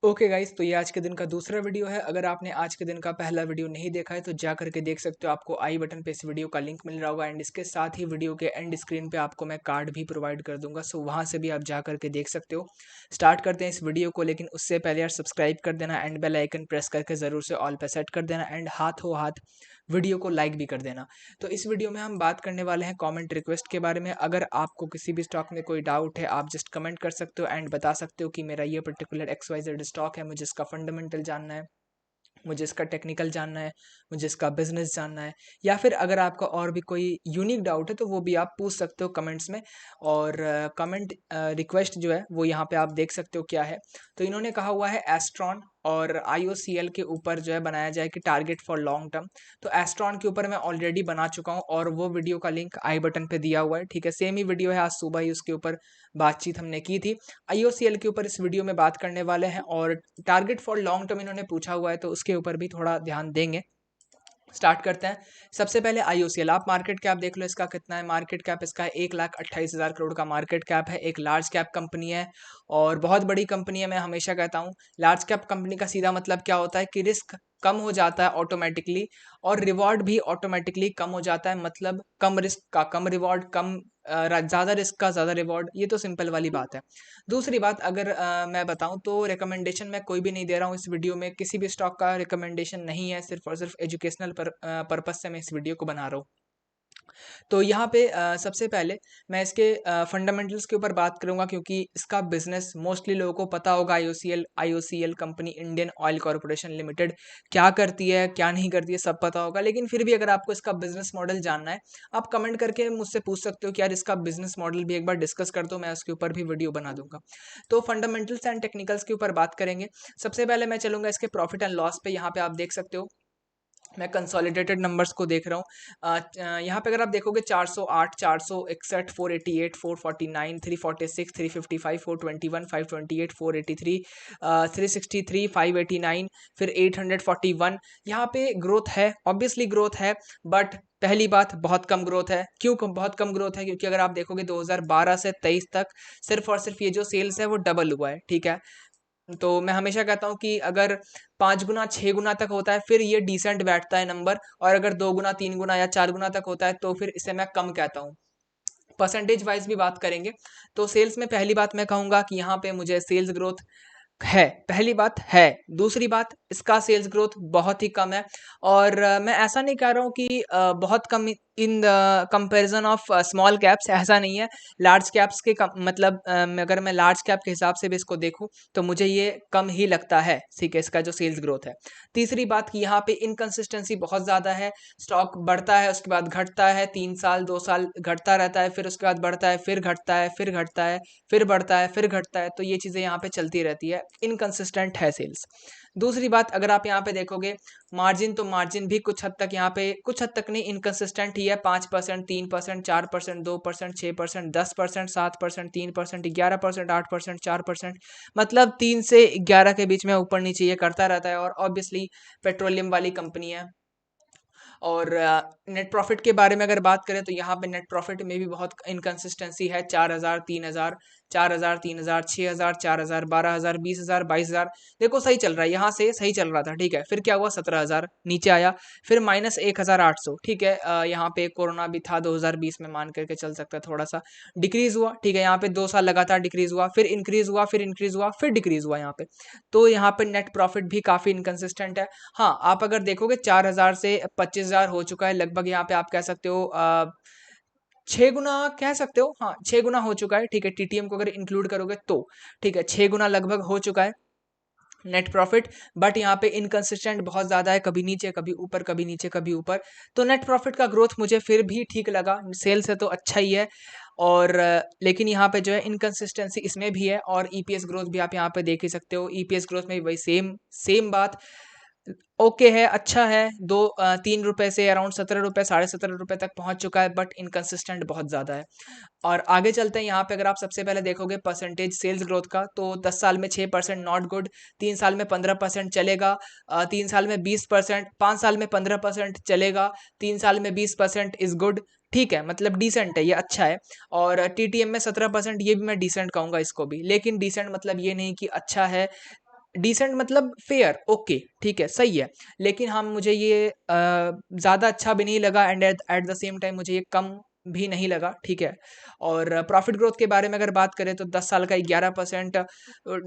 Okay guys, तो ये आज के दिन का दूसरा वीडियो है। अगर आपने आज के दिन का पहला वीडियो नहीं देखा है तो जा करके देख सकते हो। आपको आई बटन पे इस वीडियो का लिंक मिल रहा होगा एंड इसके साथ ही वीडियो के एंड स्क्रीन पे आपको मैं कार्ड भी प्रोवाइड कर दूंगा, सो वहाँ से भी आप जा करके देख सकते हो। स्टार्ट करते हैं इस वीडियो को, लेकिन उससे पहले यार सब्सक्राइब कर देना एंड बेल आइकन प्रेस करके ज़रूर से ऑल पे सेट कर देना एंड हाथों हाथ वीडियो को लाइक भी कर देना। तो इस वीडियो में हम बात करने वाले हैं कमेंट रिक्वेस्ट के बारे में। अगर आपको किसी भी स्टॉक में कोई डाउट है, आप जस्ट कमेंट कर सकते हो एंड बता सकते हो कि मेरा ये पर्टिकुलर XYZ स्टॉक है, मुझे इसका फंडामेंटल जानना है, मुझे इसका टेक्निकल जानना है, मुझे इसका बिजनेस जानना है, या फिर अगर आपका और भी कोई यूनिक डाउट है तो वो भी आप पूछ सकते हो कमेंट्स में। और कमेंट रिक्वेस्ट जो है वो यहाँ पे आप देख सकते हो क्या है। तो इन्होंने कहा हुआ है एस्ट्रॉन और IOCL के ऊपर जो है बनाया जाए कि टारगेट फॉर लॉन्ग टर्म। तो एस्ट्रॉन के ऊपर मैं ऑलरेडी बना चुका हूँ और वो वीडियो का लिंक आई बटन पे दिया हुआ है, ठीक है। सेम ही वीडियो है, आज सुबह ही उसके ऊपर बातचीत हमने की थी। IOCL के ऊपर इस वीडियो में बात करने वाले हैं और टारगेट फॉर लॉन्ग टर्म इन्होंने पूछा हुआ है तो उसके ऊपर भी थोड़ा ध्यान देंगे। स्टार्ट करते हैं। सबसे पहले IOCL, आप मार्केट कैप देख लो इसका कितना है। मार्केट कैप इसका 1,28,000 करोड़ का मार्केट कैप है। एक लार्ज कैप कंपनी है और बहुत बड़ी कंपनी है। मैं हमेशा कहता हूँ लार्ज कैप कंपनी का सीधा मतलब क्या होता है कि रिस्क कम हो जाता है ऑटोमेटिकली और रिवॉर्ड भी ऑटोमेटिकली कम हो जाता है। मतलब कम रिस्क का कम रिवॉर्ड, कम ज़्यादा रिस्क का ज़्यादा रिवॉर्ड, ये तो सिंपल वाली बात है। दूसरी बात, अगर मैं बताऊं तो रिकमेंडेशन मैं कोई भी नहीं दे रहा हूं इस वीडियो में, किसी भी स्टॉक का रिकमेंडेशन नहीं है, सिर्फ और सिर्फ एजुकेशनल पर्पज से मैं इस वीडियो को बना रहा हूँ। तो यहाँ पे सबसे पहले मैं इसके फंडामेंटल्स के ऊपर बात करूंगा क्योंकि इसका बिजनेस मोस्टली लोगों को पता होगा। IOCL company Indian oil corporation limited क्या करती है क्या नहीं करती है सब पता होगा, लेकिन फिर भी अगर आपको इसका बिजनेस मॉडल जानना है आप कमेंट करके मुझसे पूछ सकते हो कि यार इसका बिजनेस मॉडल भी एक बार डिस्कस कर दो, मैं उसके ऊपर भी वीडियो बना दूंगा। तो फंडामेंटल्स एंड टेक्निकल्स के ऊपर बात करेंगे। सबसे पहले मैं चलूंगा इसके प्रॉफिट एंड लॉस पे। यहाँ पे आप देख सकते हो मैं कंसोलिडेटेड नंबर्स को देख रहा हूँ। यहाँ पे अगर आप देखोगे 408, 461, 488, 449, 346, 355, 421, 528, 483, 363, 589, फिर 841। यहाँ पे ग्रोथ है, ऑब्वियसली ग्रोथ है, बट पहली बात बहुत कम ग्रोथ है। क्यों बहुत कम ग्रोथ है? क्योंकि अगर आप देखोगे 2012 से 23 तक सिर्फ और सिर्फ ये जो सेल्स है वो डबल हुआ है, ठीक है। तो मैं हमेशा कहता हूँ कि अगर 5 गुना 6 गुना तक होता है फिर ये डिसेंट बैठता है नंबर, और अगर 2 गुना 3 गुना या 4 गुना तक होता है तो फिर इसे मैं कम कहता हूँ। परसेंटेज वाइज भी बात करेंगे तो सेल्स में पहली बात मैं कहूँगा कि यहाँ पे मुझे सेल्स ग्रोथ है, पहली बात है। दूसरी बात, इसका सेल्स ग्रोथ बहुत ही कम है। और मैं ऐसा नहीं कह रहा हूँ कि बहुत कम in the comparison of small caps, ऐसा नहीं है। लार्ज कैप्स के मतलब अगर मैं लार्ज कैप के हिसाब से भी इसको देखूं तो मुझे ये कम ही लगता है, ठीक है, इसका जो सेल्स ग्रोथ है। तीसरी बात कि यहाँ पे इनकंसिस्टेंसी बहुत ज़्यादा है। स्टॉक बढ़ता है उसके बाद घटता है, 3 साल 2 साल घटता रहता है, फिर उसके बाद बढ़ता है, फिर घटता है, फिर घटता है, फिर बढ़ता है, फिर घटता है। तो ये चीज़ें यहाँ पे चलती रहती है, इनकंसिस्टेंट है सेल्स। दूसरी बात, अगर आप यहाँ पे देखोगे मार्जिन, तो मार्जिन भी कुछ हद तक यहाँ पे, कुछ हद तक नहीं, इनकंसिस्टेंट ही है। 5%, 3%, 4%, 2%, 6%, 10%, 7%, 3%, 11%, 8%, 4%, मतलब 3 से 11 के बीच में ऊपर नीचे ये करता रहता है। और ऑब्वियसली पेट्रोलियम वाली कंपनी है। और नेट प्रॉफिट के बारे में अगर बात करें तो यहाँ पे नेट प्रॉफिट में भी बहुत इनकंसिस्टेंसी है। 4,000, 3,000, 4,000, 3,000, 6,000, 4,000, 12,000, 20,000, 22,000। देखो सही चल रहा है, यहाँ से सही चल रहा था, ठीक है। फिर क्या हुआ, 17,000 नीचे आया, फिर -1,800, ठीक है। यहाँ पे कोरोना भी था 2020 में, मान करके चल सकता है, थोड़ा सा डिक्रीज हुआ, ठीक है। यहाँ पे 2 साल लगातार डिक्रीज हुआ, फिर इंक्रीज हुआ, फिर इंक्रीज हुआ, फिर डिक्रीज हुआ यहाँ पे। तो यहाँ पे नेट प्रॉफिट भी काफी इनकंसिस्टेंट है। हाँ, आप अगर देखोगे 4,000 से 25,000 हो चुका है लगभग। यहाँ पे आप कह सकते हो 6 गुना कह सकते हो, हाँ 6 गुना हो चुका है, ठीक है। TTM को अगर इंक्लूड करोगे तो, ठीक है, 6 गुना लगभग हो चुका है नेट प्रॉफिट। बट यहाँ पे इनकंसिस्टेंट बहुत ज़्यादा है, कभी नीचे कभी ऊपर, कभी नीचे कभी ऊपर। तो नेट प्रॉफिट का ग्रोथ मुझे फिर भी ठीक लगा, सेल से तो अच्छा ही है। और लेकिन यहाँ पे जो है इनकंसिस्टेंसी इसमें भी है। और EPS ग्रोथ भी आप यहाँ पे देख ही सकते हो। EPS ग्रोथ में भी वही सेम सेम बात, ओके है, अच्छा है। 3 रुपए से अराउंड 17 रुपए, 17.5 रुपए तक पहुंच चुका है, बट इनकंसिस्टेंट बहुत ज़्यादा है। और आगे चलते हैं। यहाँ पे अगर आप सबसे पहले देखोगे परसेंटेज सेल्स ग्रोथ का, तो 10 साल में 6% नॉट गुड, 3 साल में 15% चलेगा, 3 साल में 20%, 5 साल में 15% चलेगा, 3 साल में 20% इज गुड, ठीक है, मतलब डिसेंट है, ये अच्छा है। और TTM में 17%, ये भी मैं डिसेंट कहूंगा इसको भी, लेकिन डिसेंट मतलब ये नहीं कि अच्छा है। डिसेंट मतलब फेयर, ओके ठीक है, सही है, लेकिन हाँ मुझे ये ज़्यादा अच्छा भी नहीं लगा and at the same time मुझे ये कम भी नहीं लगा, ठीक है। और प्रॉफिट ग्रोथ के बारे में अगर बात करें तो 10 साल का 11%।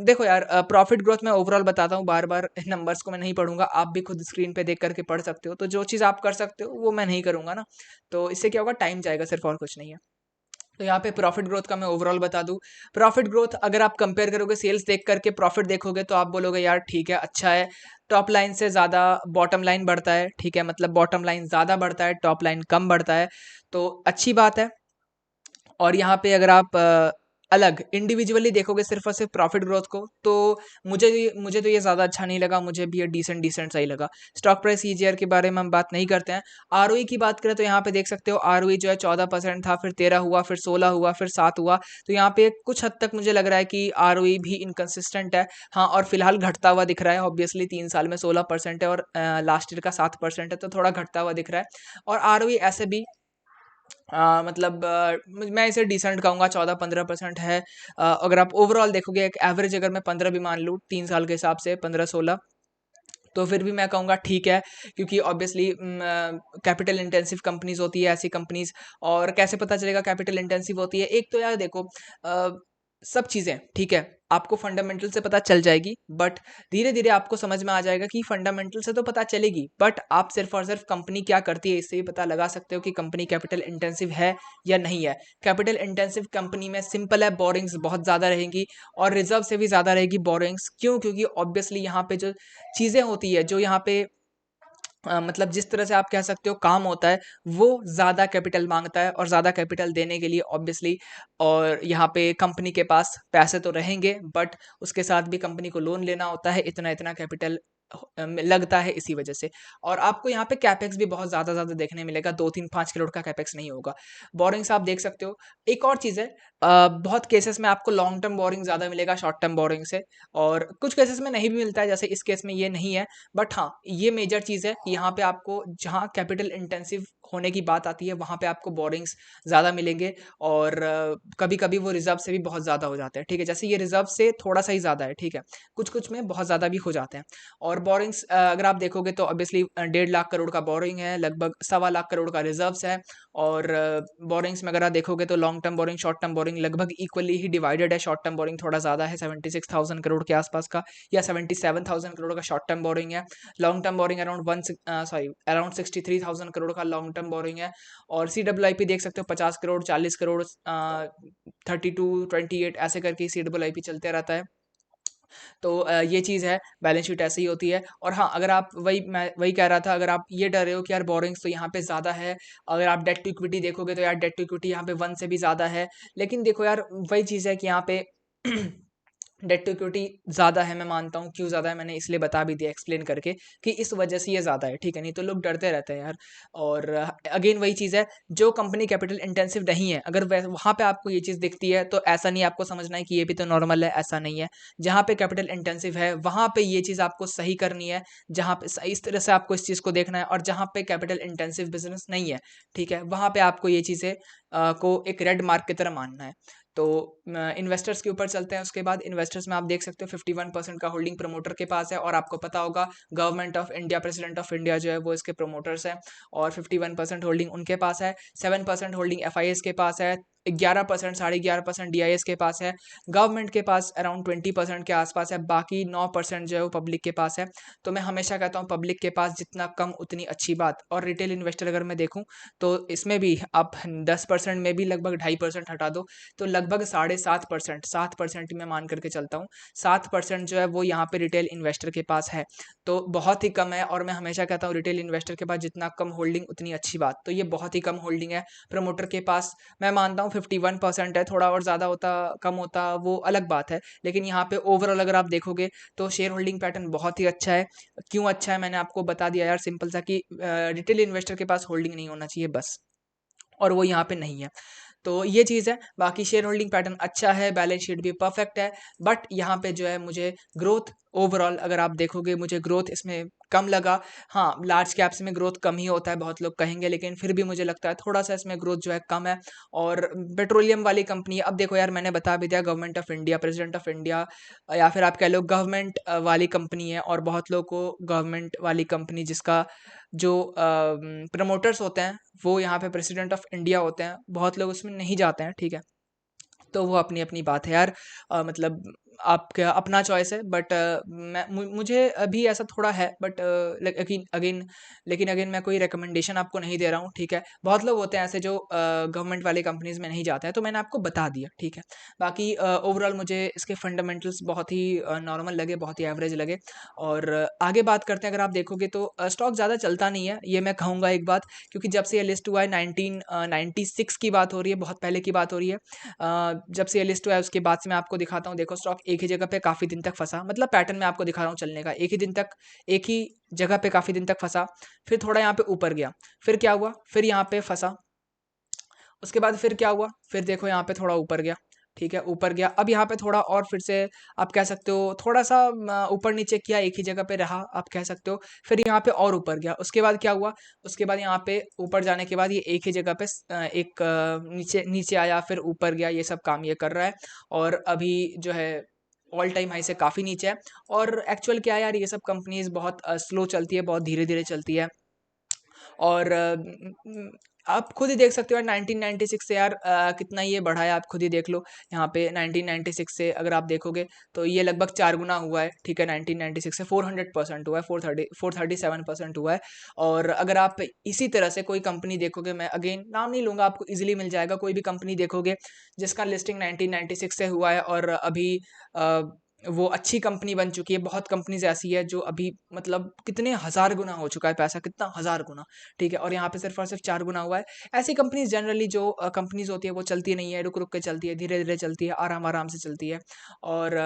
देखो यार, प्रॉफिट ग्रोथ मैं ओवरऑल बताता हूँ, बार बार नंबर्स को मैं नहीं पढ़ूंगा, आप भी खुद स्क्रीन पे देख करके पढ़ सकते हो, तो जो चीज़ आप कर सकते हो वो मैं नहीं करूंगा ना, तो इससे क्या होगा, टाइम जाएगा सिर्फ, और कुछ नहीं है। तो यहाँ पे प्रॉफिट ग्रोथ का मैं ओवरऑल बता दूं, प्रॉफिट ग्रोथ अगर आप कंपेयर करोगे सेल्स देख करके प्रॉफिट देखोगे तो आप बोलोगे यार ठीक है, अच्छा है, टॉप लाइन से ज़्यादा बॉटम लाइन बढ़ता है, ठीक है, मतलब बॉटम लाइन ज़्यादा बढ़ता है, टॉप लाइन कम बढ़ता है, तो अच्छी बात है। और यहाँ पे अगर आप अलग इंडिविजुअली देखोगे सिर्फ और सिर्फ प्रॉफिट ग्रोथ को, तो मुझे तो ये ज़्यादा अच्छा नहीं लगा, मुझे भी ये डिसेंट सही लगा। स्टॉक प्राइस ईजीआर के बारे में हम बात नहीं करते हैं। आरओई की बात करें तो यहाँ पे देख सकते हो, आरओई जो है 14% था, फिर 13 हुआ, फिर 16 हुआ, फिर 7 हुआ, तो यहाँ पे कुछ हद तक मुझे लग रहा है कि आरओई भी इनकंसिस्टेंट है। हाँ, और फिलहाल घटता हुआ दिख रहा है, ऑब्वियसली 3 साल में 16% है और लास्ट ईयर का 7% है, तो थोड़ा घटता हुआ दिख रहा है। और आरओई ऐसे भी मतलब मैं इसे डिसेंट कहूँगा, 14-15% है। अगर आप ओवरऑल देखोगे, एक एवरेज अगर मैं 15 भी मान लूँ 3 साल के हिसाब से, 15-16, तो फिर भी मैं कहूँगा ठीक है, क्योंकि ऑब्वियसली कैपिटल इंटेंसिव कंपनीज होती है ऐसी कंपनीज। और कैसे पता चलेगा कैपिटल इंटेंसिव होती है, एक तो यार देखो, सब चीज़ें ठीक है, आपको फंडामेंटल से पता चल जाएगी, बट धीरे धीरे आपको समझ में आ जाएगा कि फंडामेंटल से तो पता चलेगी, बट आप सिर्फ और सिर्फ कंपनी क्या करती है इससे भी पता लगा सकते हो कि कंपनी कैपिटल इंटेंसिव है या नहीं है। कैपिटल इंटेंसिव कंपनी में सिंपल है, बोरिंग्स बहुत ज़्यादा रहेंगी और रिजर्व से भी ज़्यादा रहेगी बोरिंग्स। क्यों? क्योंकि ऑब्वियसली यहाँ पे जो चीज़ें होती है, जो यहाँ पे मतलब जिस तरह से आप कह सकते हो काम होता है, वो ज़्यादा कैपिटल मांगता है, और ज़्यादा कैपिटल देने के लिए ऑब्वियसली, और यहाँ पे कंपनी के पास पैसे तो रहेंगे, बट उसके साथ भी कंपनी को लोन लेना होता है, इतना इतना कैपिटल लगता है इसी वजह से। और आपको यहाँ पे कैपेक्स भी बहुत ज़्यादा देखने मिलेगा, 2-3-5 करोड़ का कैपेक्स नहीं होगा। बोरिंग्स आप देख सकते हो। एक और चीज़ है, बहुत केसेस में आपको लॉन्ग टर्म बोरिंग ज़्यादा मिलेगा शॉर्ट टर्म बोरिंग से, और कुछ केसेस में नहीं भी मिलता है, जैसे इस केस में ये नहीं है। बट हाँ, ये मेजर चीज़ है कि यहाँ पे आपको जहाँ कैपिटल इंटेंसिव होने की बात आती है, वहाँ पे आपको बोरिंग्स ज़्यादा मिलेंगे, और कभी कभी वो रिजर्व से भी बहुत ज़्यादा हो जाते हैं, ठीक है, जैसे ये रिजर्व से थोड़ा सा ही ज़्यादा है, ठीक है, कुछ कुछ में बहुत ज़्यादा भी हो जाते हैं। और बोरिंग्स अगर आप देखोगे तो ऑब्वियसली 1.5 लाख करोड़ का बोरिंग है, लगभग 1.25 लाख करोड़ का रिजर्व्स है। और बोरिंग्स में अगर आप देखोगे तो long term borrowing, short term borrowing लगभग इक्वली ही डिवाइडेड है। शॉर्ट टर्म बोरिंग थोड़ा ज़्यादा है, 76,000 करोड़ के आसपास का, या 77,000 करोड़ का शॉर्ट टर्म बोरिंग है। Long term borrowing around 63,000 crore का लॉन्ग टर्म बोरिंग है। और CWIP देख सकते हो, 50 करोड़, 40 करोड़, 32, 28 ऐसे करके CWIP चलते रहता है। तो ये चीज़ है, बैलेंस शीट ऐसे ही होती है। और हाँ, अगर आप मैं वही कह रहा था, अगर आप ये डर रहे हो कि यार बोरिंग्स तो यहाँ पे ज़्यादा है, अगर आप डेट टू इक्विटी देखोगे तो यार डेट टू इक्विटी यहाँ पे 1 से भी ज़्यादा है। लेकिन देखो यार, वही चीज़ है कि यहाँ पे डेट टू इक्विटी ज़्यादा है, मैं मानता हूँ। क्यों ज़्यादा है मैंने इसलिए बता भी दिया एक्सप्लेन करके, कि इस वजह से ये ज़्यादा है, ठीक है, नहीं तो लोग डरते रहते हैं यार। और अगेन वही चीज़ है, जो कंपनी कैपिटल इंटेंसिव नहीं है, अगर वहाँ पे आपको ये चीज़ दिखती है तो ऐसा नहीं आपको समझना है कि ये भी तो नॉर्मल है, ऐसा नहीं है। जहाँ पे कैपिटल इंटेंसिव है वहाँ पे ये चीज़ आपको सही करनी है, जहाँ पे इस तरह से आपको इस चीज़ को देखना है। और जहाँ पे कैपिटल इंटेंसिव बिजनेस नहीं है, ठीक है, वहाँ पे आपको ये चीज़ें को एक रेड मार्क की तरह मानना है। तो इन्वेस्टर्स के ऊपर चलते हैं। उसके बाद इन्वेस्टर्स में आप देख सकते हो 51% का होल्डिंग प्रमोटर के पास है, और आपको पता होगा government of India, president of India जो है वो इसके प्रमोटर्स हैं, और 51% होल्डिंग उनके पास है। 7% होल्डिंग FIS के पास है, 11%, 11.5% DIS के पास है, गवर्नमेंट के पास अराउंड 20% के आसपास है, बाकी 9% जो है वो पब्लिक के पास है। तो मैं हमेशा कहता हूँ पब्लिक के पास जितना कम उतनी अच्छी बात। और रिटेल इन्वेस्टर अगर मैं देखूँ तो इसमें भी आप 10% में भी लगभग 2.5% हटा दो, तो लगभग 7.5%, 7% मैं मान करके चलता हूँ, 7% जो है वो यहाँ पे रिटेल इन्वेस्टर के पास है। तो बहुत ही कम है, और मैं हमेशा कहता हूँ रिटेल इन्वेस्टर के पास जितना कम होल्डिंग उतनी अच्छी बात। तो ये बहुत ही कम होल्डिंग है प्रमोटर के पास। मैं मानता हूँ 51% है, थोड़ा और ज़्यादा होता कम होता वो अलग बात है, लेकिन यहाँ पे ओवरऑल अगर आप देखोगे तो शेयर होल्डिंग पैटर्न बहुत ही अच्छा है। क्यों अच्छा है मैंने आपको बता दिया यार, सिंपल सा, कि रिटेल इन्वेस्टर के पास होल्डिंग नहीं होना चाहिए बस, और वो यहाँ पे नहीं है। तो ये चीज़ है। बाकी शेयर होल्डिंग पैटर्न अच्छा है, बैलेंस शीट भी परफेक्ट है, बट यहाँ पे जो है मुझे ग्रोथ, ओवरऑल अगर आप देखोगे मुझे ग्रोथ इसमें कम लगा। हाँ, लार्ज कैप्स में ग्रोथ कम ही होता है बहुत लोग कहेंगे, लेकिन फिर भी मुझे लगता है थोड़ा सा इसमें ग्रोथ जो है कम है। और पेट्रोलियम वाली कंपनी, अब देखो यार मैंने बता भी दिया, government of India, president of India, या फिर आप कह लो गवर्नमेंट वाली कंपनी है, और बहुत लोगों को गवर्नमेंट वाली कंपनी जिसका जो प्रमोटर्स होते हैं वो यहाँ पे प्रेसिडेंट ऑफ इंडिया होते हैं, बहुत लोग उसमें नहीं जाते हैं, ठीक है। तो वो अपनी अपनी बात है यार, मतलब आपका अपना चॉइस है, बट मुझे अभी ऐसा थोड़ा है, बट लेकिन अगेन मैं कोई रिकमेंडेशन आपको नहीं दे रहा हूँ, ठीक है। बहुत लोग होते हैं ऐसे जो गवर्नमेंट वाली कंपनीज में नहीं जाते हैं, तो मैंने आपको बता दिया, ठीक है। बाकी ओवरऑल मुझे इसके फंडामेंटल्स बहुत ही नॉर्मल लगे, बहुत ही एवरेज लगे। और आगे बात करते हैं, अगर आप देखोगे तो स्टॉक ज़्यादा चलता नहीं है, ये मैं कहूँगा एक बात, क्योंकि जब से ये लिस्ट हुआ है 1996 की बात हो रही है, बहुत पहले की बात हो रही है। जब से ये लिस्ट हुआ है उसके बाद से मैं आपको दिखाता हूँ, देखो स्टॉक एक ही जगह पे काफ़ी दिन तक फंसा, मतलब पैटर्न मैं आपको दिखा रहा हूँ चलने का, एक ही जगह पे काफ़ी दिन तक फंसा, फिर थोड़ा यहाँ पे ऊपर गया, फिर क्या हुआ, फिर यहाँ पे फंसा, उसके बाद फिर क्या हुआ, फिर देखो यहाँ पे थोड़ा ऊपर गया, ठीक है, ऊपर गया, अब यहाँ पे थोड़ा और फिर से आप कह सकते हो थोड़ा सा ऊपर नीचे किया, एक ही जगह पे रहा, आप कह सकते हो, फिर यहाँ पे और ऊपर गया, उसके बाद क्या हुआ, उसके बाद यहाँ पे ऊपर जाने के बाद ये एक ही जगह पे एक नीचे नीचे आया, फिर ऊपर गया, ये सब काम ये कर रहा है। और अभी जो है ऑल टाइम हाई से काफ़ी नीचे है। और एक्चुअल क्या है यार, ये सब कंपनीज बहुत स्लो चलती है, बहुत धीरे धीरे चलती है। और आप खुद ही देख सकते हो यार, 1996 से यार कितना ये बढ़ा है, आप खुद ही देख लो। यहाँ पे 1996 से अगर आप देखोगे तो ये लगभग 4 गुना हुआ है, ठीक है। 1996 से 400% हुआ है, 437% हुआ है। और अगर आप इसी तरह से कोई कंपनी देखोगे, मैं अगेन नाम नहीं लूँगा, आपको इजीली मिल जाएगा, कोई भी कंपनी देखोगे जिसका लिस्टिंग 1996 से हुआ है और अभी अ, वो अच्छी कंपनी बन चुकी है। बहुत कंपनीज ऐसी है जो अभी मतलब कितने हज़ार गुना हो चुका है पैसा, कितना हज़ार गुना, ठीक है। और यहाँ पे सिर्फ और सिर्फ 4 गुना हुआ है। ऐसी कंपनीज जनरली जो कंपनीज होती है वो चलती नहीं है, रुक रुक के चलती है, धीरे धीरे चलती है, आराम आराम से चलती है। और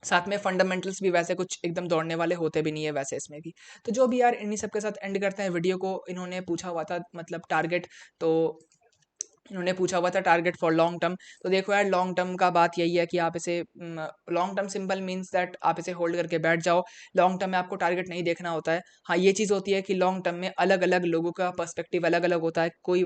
साथ में फंडामेंटल्स भी वैसे कुछ एकदम दौड़ने वाले होते भी नहीं है वैसे इसमें भी। तो जो भी यार, इन्हीं सब के साथ एंड करते हैं वीडियो को। इन्होंने पूछा हुआ था मतलब टारगेट, तो इन्होंने पूछा हुआ था टारगेट फॉर लॉन्ग टर्म। तो देखो यार, लॉन्ग टर्म का बात यही है कि आप इसे long term simple means that आप इसे होल्ड करके बैठ जाओ। लॉन्ग टर्म में आपको टारगेट नहीं देखना होता है। हाँ, ये चीज़ होती है कि लॉन्ग टर्म में अलग अलग लोगों का पर्सपेक्टिव अलग अलग होता है। कोई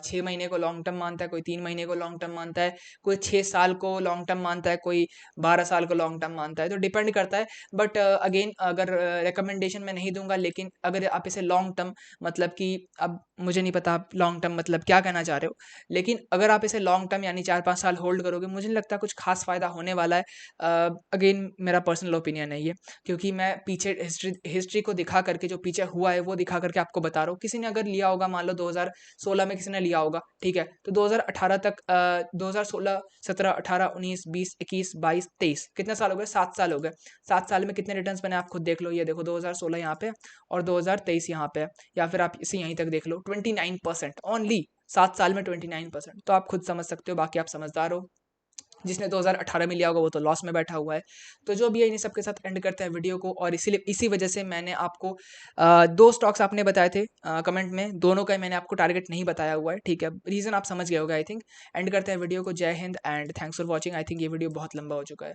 6 महीने को लॉन्ग टर्म मानता है, कोई 3 महीने को लॉन्ग टर्म मानता है, कोई 6 साल को लॉन्ग टर्म मानता है, कोई 12 साल को लॉन्ग टर्म मानता है, तो डिपेंड करता है। बट अगेन अगर रिकमेंडेशन मैं नहीं दूंगा, लेकिन अगर आप इसे लॉन्ग टर्म, मतलब कि अब मुझे नहीं पता आप लॉन्ग टर्म मतलब क्या कहना चाह रहे हो, लेकिन अगर आप इसे लॉन्ग टर्म यानी 4-5 साल होल्ड करोगे, मुझे नहीं लगता कुछ खास फ़ायदा होने वाला है। अगेन मेरा पर्सनल ओपिनियन है ये, क्योंकि मैं पीछे हिस्ट्री को दिखा करके, जो पीछे हुआ है वो दिखा करके आपको बता रहा हूँ। किसी ने अगर लिया होगा, मान लो 2016 में किसी ने लिया होगा, ठीक है, तो 2018 तक 2016, 17, 18, 19, 20, 21, 22, 23 कितने साल हो गए? 7 साल हो गए। 7 साल में कितने रिटर्न्स बने आप खुद देख लो। ये देखो 2016 यहाँ पे और 2023 यहाँ पे है, या फिर आप इसे यहीं तक देख लो, 29% ओनली 7 साल में 29%। तो आप खुद समझ सकते हो, बाकी आप समझदार हो। जिसने 2018 में लिया होगा वो तो लॉस में बैठा हुआ है। तो जो भी है, इन्हीं सबके साथ एंड करते हैं वीडियो को। और इसीलिए इसी वजह से मैंने आपको 2 स्टॉक्स आपने बताए थे कमेंट में, दोनों का ही मैंने आपको टारगेट नहीं बताया हुआ है, ठीक है। रीज़न आप समझ गए होगा आई थिंक। एंड करते हैं वीडियो को। जय Hind and thanks for watching. I think ये वीडियो बहुत लंबा हो चुका है।